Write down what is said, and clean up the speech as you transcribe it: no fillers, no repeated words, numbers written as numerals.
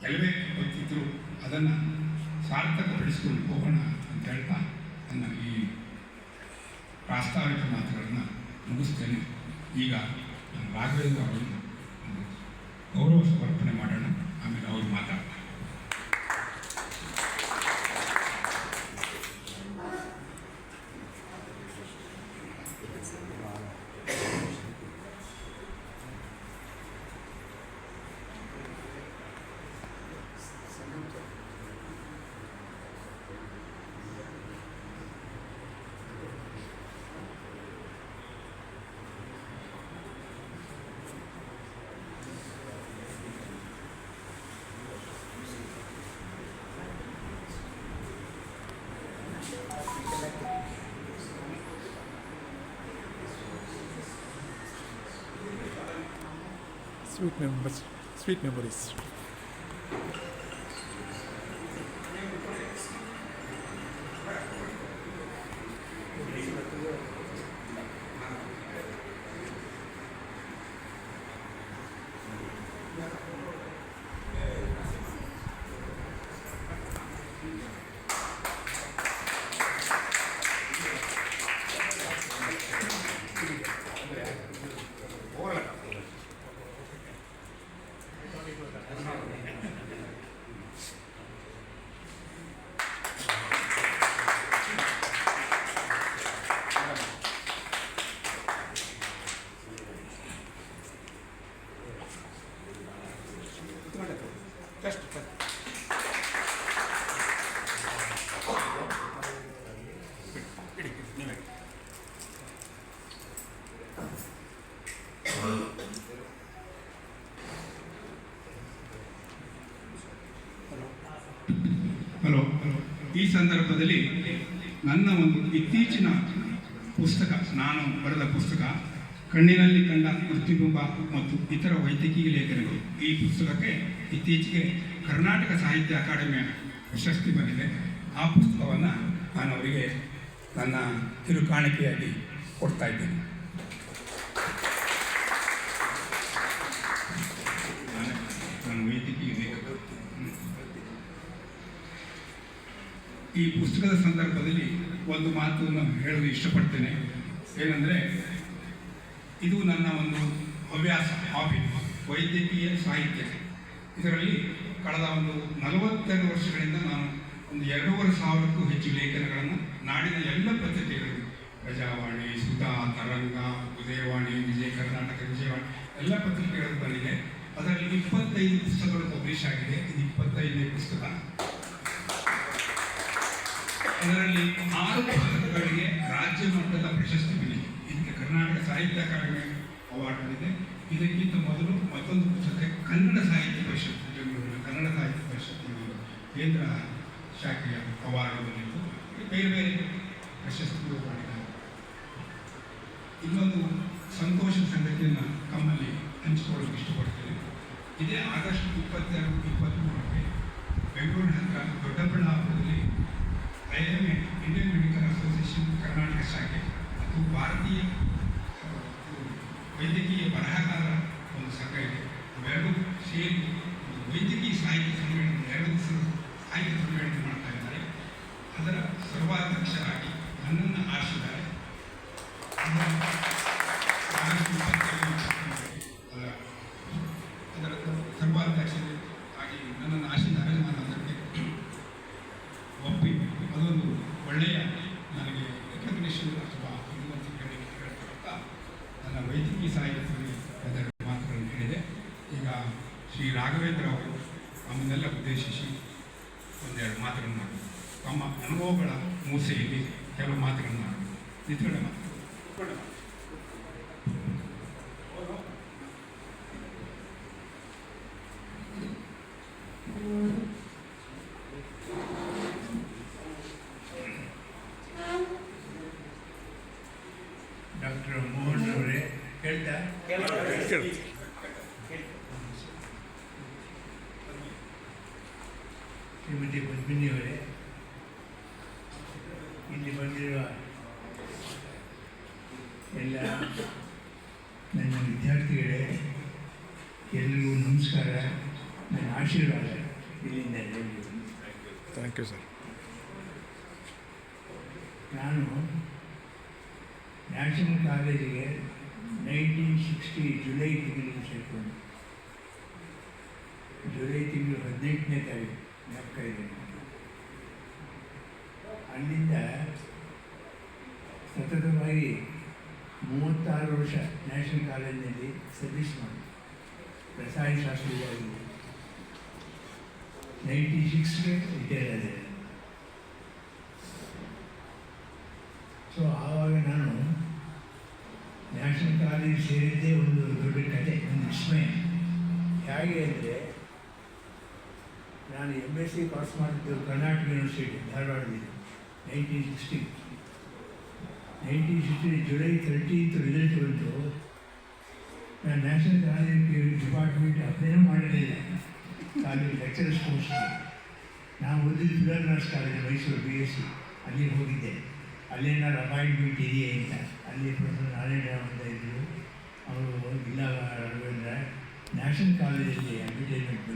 ಕೆಲವೇ ಗೊತ್ತಿದ್ದರೂ ಅದನ್ನು ಸಾರ್ಥಕಪಡಿಸಿಕೊಂಡು ಹೋಗೋಣ ಅಂತ ಹೇಳ್ತಾ ನನ್ನ ಈ ಪ್ರಾಸ್ತಾವಿಕ ಮಾತುಗಳನ್ನು ಮುಗಿಸ್ತೇನೆ. ಈಗ ನಾನು ರಾಘವೇಂದ್ರ ಅವರನ್ನು ಒಂದು ಗೌರವ ಸಮರ್ಪಣೆ ಮಾಡೋಣ, ಆಮೇಲೆ ಅವರು ಮಾತಾಡ್ತಾರೆ. Sweet memories. ಹಲೋ. ಈ ಸಂದರ್ಭದಲ್ಲಿ ನನ್ನ ಒಂದು ಇತ್ತೀಚಿನ ಪುಸ್ತಕ, ನಾನು ಬರೆದ ಪುಸ್ತಕ ಕಣ್ಣಿನಲ್ಲಿ ಕಂಡ ಪ್ರತಿಬಿಂಬ ಮತ್ತು ಇತರ ವೈದ್ಯಕೀಯ ಲೇಖನಗಳು, ಈ ಪುಸ್ತಕಕ್ಕೆ ಇತ್ತೀಚೆಗೆ ಕರ್ನಾಟಕ ಸಾಹಿತ್ಯ ಅಕಾಡೆಮಿಯ ಪ್ರಶಸ್ತಿ ಬಂದಿದೆ. ಆ ಪುಸ್ತಕವನ್ನು ನಾನು ಅವರಿಗೆ ನನ್ನ ಕಿರುಕಾಣಿಕೆಯಾಗಿ ಕೊಡ್ತಾ ಇದ್ದೇನೆ. ನಾನು ವೈದ್ಯಕೀಯ ಲೇಖಕ. ಈ ಪುಸ್ತಕದ ಸಂದರ್ಭದಲ್ಲಿ ಒಂದು ಮಾತನ್ನು ಹೇಳಲು ಇಷ್ಟಪಡ್ತೇನೆ. ಏನಂದರೆ, ಇದು ನನ್ನ ಒಂದು ಹವ್ಯಾಸ, ಹಾಬಿ, ವೈದ್ಯಕೀಯ ಸಾಹಿತ್ಯ. ಇದರಲ್ಲಿ ಕಳೆದ ಒಂದು 42 ವರ್ಷಗಳಿಂದ ನಾನು ಒಂದು 2,500ಕ್ಕೂ ಹೆಚ್ಚು ಲೇಖನಗಳನ್ನು ನಾಡಿನ ಎಲ್ಲ ಪತ್ರಿಕೆಗಳು, ಪ್ರಜಾವಾಣಿ, ಸುಧಾ, ತರಂಗ, ಉದಯವಾಣಿ, ವಿಜಯ ಕರ್ನಾಟಕ, ವಿಜಯವಾಣಿ ಎಲ್ಲ ಪತ್ರಿಕೆಗಳು ಬಂದಿದೆ. ಅದರಲ್ಲಿ 25 ಪುಸ್ತಕಗಳು ಪಬ್ಲಿಷ್ ಆಗಿದೆ. ಇದು 25ನೇ ಪುಸ್ತಕ. ಅದರಲ್ಲಿ 6 ಪುಸ್ತಕಗಳಿಗೆ ರಾಜ್ಯ ಮಟ್ಟದ ಪ್ರಶಸ್ತಿ ಬಂದಿದೆ. ಇದಕ್ಕೆ ಕರ್ನಾಟಕ ಸಾಹಿತ್ಯ ಅಕಾಡೆಮಿ ಅವಾರ್ಡ್ ಬಂದಿದೆ. ಇದಕ್ಕಿಂತ ಮೊದಲು ಮತ್ತೊಂದು ಪುಸ್ತಕಕ್ಕೆ ಕನ್ನಡ ಸಾಹಿತ್ಯ ಪರಿಷತ್, ಬೆಂಗಳೂರಿನ ಕನ್ನಡ ಸಾಹಿತ್ಯ ಪರಿಷತ್ ಕೇಂದ್ರ ಶಾಖೆಯ ಅವಾರ್ಡ್ ಬಂದಿತ್ತು. ಬೇರೆ ಬೇರೆ ಪ್ರಶಸ್ತಿಗಳು ಮಾಡಿದ್ದಾರೆ. ಇನ್ನೊಂದು ಸಂತೋಷದ ಸಂಗತಿಯನ್ನು ತಮ್ಮಲ್ಲಿ ಹಂಚಿಕೊಳ್ಳಲು ಇಷ್ಟಪಡ್ತೇನೆ. ಇದೇ ಆಗಸ್ಟ್ 22-23ಕ್ಕೆ ಬೆಂಗಳೂರಿನ ಹತ್ತಿರ ದೊಡ್ಡಬಳ್ಳಾಪುರದಲ್ಲಿ IMA, Indian medical association Karnataka ಶಾಖೆ ಮತ್ತು ಭಾರತೀಯ ವೈದ್ಯಕೀಯ ಬರಹಗಾರರ ಒಂದು ಸಂಘ ಇದೆ. ಅವೆರಡೂ ಸೇರಿ ವೈದ್ಯಕೀಯ ಸಾಹಿತ್ಯ ಸಮ್ಮೇಳನ, 2 ದಿವಸದ ಸಾಹಿತ್ಯ ಸಮ್ಮೇಳನ ಮಾಡ್ತಾ ಇದ್ದಾರೆ. ಅದರ ಸರ್ವಾಧ್ಯಕ್ಷರಾಗಿ ನನ್ನನ್ನು ಆರಿಸಿದ್ದಾರೆ. ಅದರ ಸರ್ವಾಧ್ಯಕ್ಷರಾಗಿ ನನ್ನನ್ನು ಆರಿಸಿದ್ದಾರೆ. ನಾನು ಅದಕ್ಕೆ ಒಪ್ಪಿ ಅದೊಂದು ಒಳ್ಳೆಯ ನನಗೆ ರೆಕಗ್ನಿಷನ್ ಅಥವಾ ಇನ್ನೊಂದು ಹೇಳ್ತಾ ನನ್ನ ವೈದ್ಯಕೀಯ ಸಾಹಿತ್ಯದಲ್ಲಿ ಅದರ ಮಾತುಗಳನ್ನು ಹೇಳಿದೆ. ಈಗ ಶ್ರೀ ರಾಘವೇಂದ್ರ ಅವರು ನಮ್ಮನ್ನೆಲ್ಲ ಉದ್ದೇಶಿಸಿ ಒಂದೆರಡು ಮಾತುಗಳನ್ನು ಮಾಡಿದರು. ತಮ್ಮ ಅನುಭವಗಳ ಮೂಸೆಯಲ್ಲಿ ಕೆಲವು ಮಾತುಗಳನ್ನು ಮಾಡಿದರು. ನಿತ್ಯಗಳ ಮಾತು. ಡಾಕ್ಟರ್ ಮೋಹನ್ ಅವರೇ ಹೇಳ್ತಾ ಶ್ರೀಮತಿ ಪದ್ಮಿನಿಯವರೇ, ಇಲ್ಲಿ ಬಂದಿರುವ ಎಲ್ಲ ನನ್ನ ವಿದ್ಯಾರ್ಥಿಗಳೇ, ಎಲ್ಲರಿಗೂ ನಮಸ್ಕಾರ, ನನ್ನ ಆಶೀರ್ವಾದ. ಇಲ್ಲಿಂದ ಡೆಲ್ಲಿ. Thank you sir. ನಾನು ನ್ಯಾಷನಲ್ ಕಾಲೇಜಿಗೆ 1960 ಜುಲೈ ತಿಂಗಳಿಗೆ ಸೇರಿಕೊಂಡು ಜುಲೈ ತಿಂಗಳು 18ನೇ ತಾರೀಕು ಜ್ಞಾಪಕ ಇದೆ ನನಗೆ. ಅಲ್ಲಿಂದ ಸತತವಾಗಿ 36 ವರ್ಷ ನ್ಯಾಷನಲ್ ಕಾಲೇಜಿನಲ್ಲಿ ಸರ್ವಿಸ್ ಮಾಡಿ ರಸಾಯನಶಾಸ್ತ್ರವಾಗಿ 96ಗೆ ರಿಟೈರ್ ಆದೆ. ಸೊ ಆವಾಗ ನಾನು ನ್ಯಾಷನಲ್ ಕಾಲೇಜ್ ಸೇರಿದ್ದೇ ಒಂದು ದೊಡ್ಡ ಕತೆ, ಒಂದು ವಿಸ್ಮಯ. ಹೇಗೆ ಅಂದರೆ ನಾನು MSc ಪಾಸ್ ಮಾಡಿದ್ದು ಕರ್ನಾಟಕ ಯೂನಿವರ್ಸಿಟಿ ಧಾರವಾಡದಲ್ಲಿ 1960 ಜುಲೈ 13th ರಿಸಲ್ಟ್ ಬಂತು. ನಾನು ನ್ಯಾಷನಲ್ ಕಾಲೇಜ್ ಡಿಪಾರ್ಟ್ಮೆಂಟ್ ಅಪ್ಲೈನೂ ಮಾಡಿರಲಿಲ್ಲ ಕಾಲೇಜ್ ಲೆಕ್ಚರರ್ಸ್ ಪೋಸ್ಟ್ಗೆ. ನಾನು ಓದಿದ್ದು ಫಿಲರ್ನರ್ಸ್ ಕಾಲೇಜ್ ಮೈಸೂರು BSc, ಅಲ್ಲಿಗೆ ಹೋಗಿದ್ದೆ. ಅಲ್ಲೇನಾದ್ರು ಅಪಾಯಿಂಟ್ಮೆಂಟ್ ಇದೆಯೇ ಅಂತ. ಅಲ್ಲಿ ಪ್ರೊಫೆಸರ್ ನಾರಾಯಣರಾವ್ ಅಂತ ಇದ್ದರು. ಅವರು ಇಲ್ಲ ರಾಘವೇಂದ್ರ ನ್ಯಾಷನಲ್ ಕಾಲೇಜಲ್ಲಿ ಅಡ್ವರ್ಟೈಸ್ಮೆಂಟ್